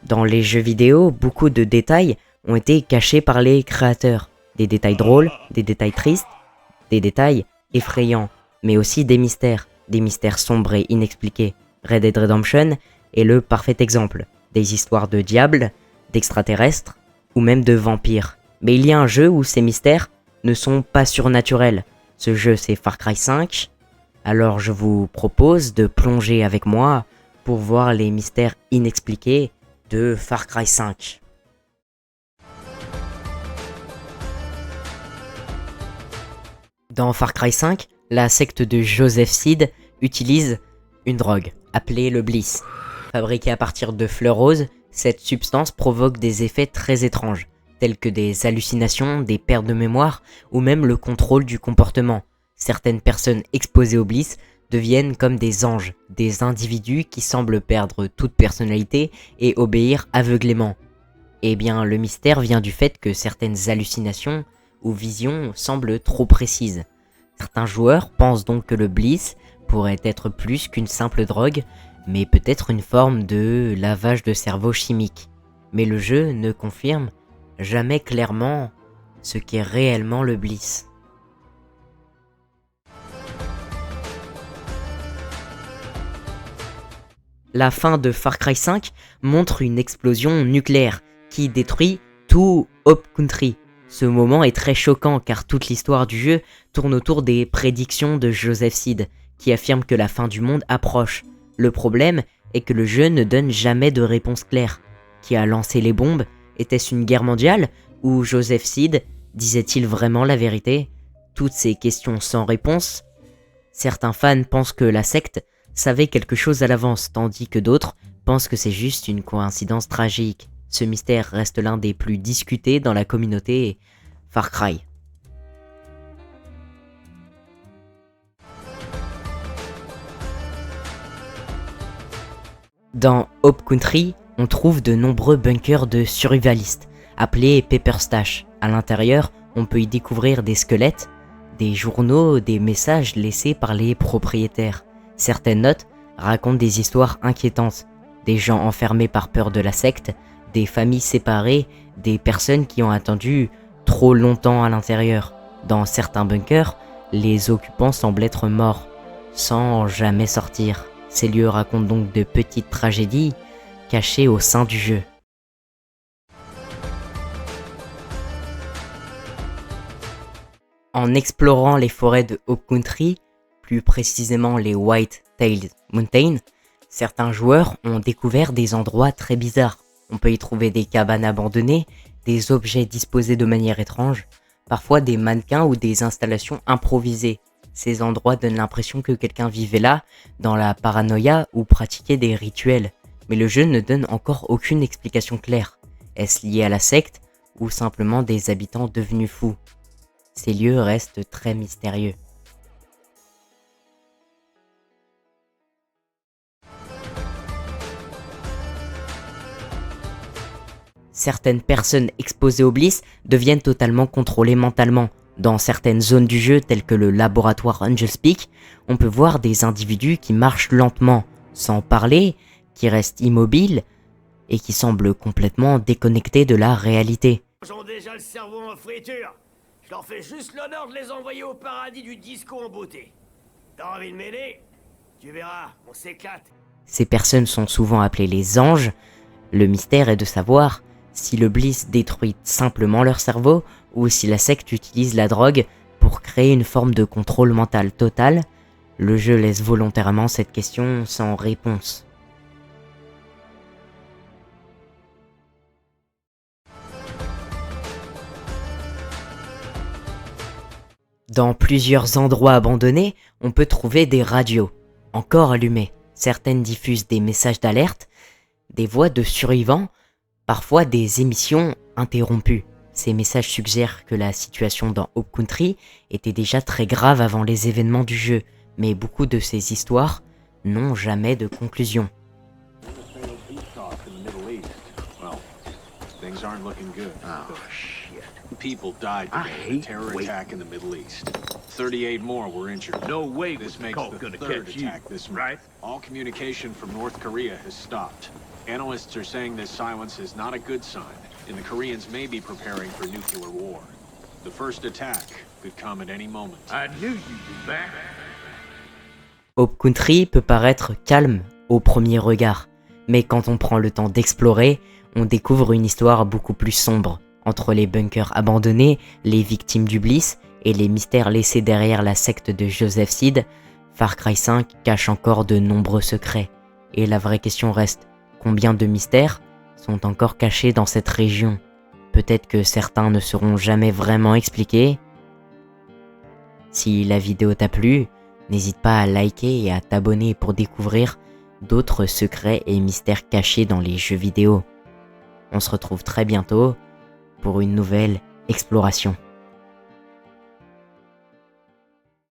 Dans les jeux vidéo, beaucoup de détails ont été cachés par les créateurs. Des détails drôles, des détails tristes, des détails effrayants, mais aussi des mystères sombres et inexpliqués. Red Dead Redemption est le parfait exemple. Des histoires de diables, d'extraterrestres ou même de vampires. Mais il y a un jeu où ces mystères ne sont pas surnaturels. Ce jeu, c'est Far Cry 5. Alors je vous propose de plonger avec moi pour voir les mystères inexpliqués de Far Cry 5. Dans Far Cry 5, la secte de Joseph Seed utilise une drogue, appelée le Bliss. Fabriquée à partir de fleurs roses, cette substance provoque des effets très étranges, tels que des hallucinations, des pertes de mémoire ou même le contrôle du comportement. Certaines personnes exposées au Bliss deviennent comme des anges, des individus qui semblent perdre toute personnalité et obéir aveuglément. Eh bien, le mystère vient du fait que certaines hallucinations ou visions semblent trop précises. Certains joueurs pensent donc que le Bliss pourrait être plus qu'une simple drogue, mais peut-être une forme de lavage de cerveau chimique. Mais le jeu ne confirme jamais clairement ce qu'est réellement le Bliss. La fin de Far Cry 5 montre une explosion nucléaire qui détruit tout Hope Country. Ce moment est très choquant car toute l'histoire du jeu tourne autour des prédictions de Joseph Seed, qui affirme que la fin du monde approche. Le problème est que le jeu ne donne jamais de réponse claire. Qui a lancé les bombes? Était-ce une guerre mondiale? Ou Joseph Seed disait-il vraiment la vérité? Toutes ces questions sans réponse. Certains fans pensent que la secte savait quelque chose à l'avance, tandis que d'autres pensent que c'est juste une coïncidence tragique. Ce mystère reste l'un des plus discutés dans la communauté Far Cry. Dans Hope Country, on trouve de nombreux bunkers de survivalistes, appelés Pepper Stash. À l'intérieur, on peut y découvrir des squelettes, des journaux, des messages laissés par les propriétaires. Certaines notes racontent des histoires inquiétantes, des gens enfermés par peur de la secte, des familles séparées, des personnes qui ont attendu trop longtemps à l'intérieur. Dans certains bunkers, les occupants semblent être morts, sans jamais sortir. Ces lieux racontent donc de petites tragédies cachées au sein du jeu. En explorant les forêts de Hope Country, plus précisément les White-Tailed Mountains, certains joueurs ont découvert des endroits très bizarres. On peut y trouver des cabanes abandonnées, des objets disposés de manière étrange, parfois des mannequins ou des installations improvisées. Ces endroits donnent l'impression que quelqu'un vivait là, dans la paranoïa ou pratiquait des rituels. Mais le jeu ne donne encore aucune explication claire. Est-ce lié à la secte ou simplement des habitants devenus fous? Ces lieux restent très mystérieux. Certaines personnes exposées au Bliss deviennent totalement contrôlées mentalement. Dans certaines zones du jeu, telles que le laboratoire Angel's Peak, on peut voir des individus qui marchent lentement, sans parler, qui restent immobiles et qui semblent complètement déconnectés de la réalité. Ils ont déjà le cerveau en friture. Je leur fais juste l'honneur de les envoyer au paradis du disco en beauté. T'as envie de m'aider? Tu verras, on s'éclate. Ces personnes sont souvent appelées les anges. Le mystère est de savoir si le Bliss détruit simplement leur cerveau ou si la secte utilise la drogue pour créer une forme de contrôle mental total. Le jeu laisse volontairement cette question sans réponse. Dans plusieurs endroits abandonnés, on peut trouver des radios, encore allumées. Certaines diffusent des messages d'alerte, des voix de survivants, parfois des émissions interrompues. Ces messages suggèrent que la situation dans Hope Country était déjà très grave avant les événements du jeu, mais beaucoup de ces histoires n'ont jamais de conclusion. People died today in a terror attack in the Middle East. 38 more were injured. No way This was makes Cole the gonna third catch you, attack this month. right? All communication from North Korea has stopped. Analysts are saying this silence is not a good sign, and the Koreans may be preparing for nuclear war. The first attack could come at any moment. I knew you'd be back. Hope Country peut paraître calme au premier regard, mais quand on prend le temps d'explorer, on découvre une histoire beaucoup plus sombre, entre les bunkers abandonnés, les victimes du Bliss et les mystères laissés derrière la secte de Joseph Seed. Far Cry 5 cache encore de nombreux secrets, et la vraie question reste, combien de mystères sont encore cachés dans cette région? Peut-être que certains ne seront jamais vraiment expliqués. Si la vidéo t'a plu, n'hésite pas à liker et à t'abonner pour découvrir d'autres secrets et mystères cachés dans les jeux vidéo. On se retrouve très bientôt pour une nouvelle exploration.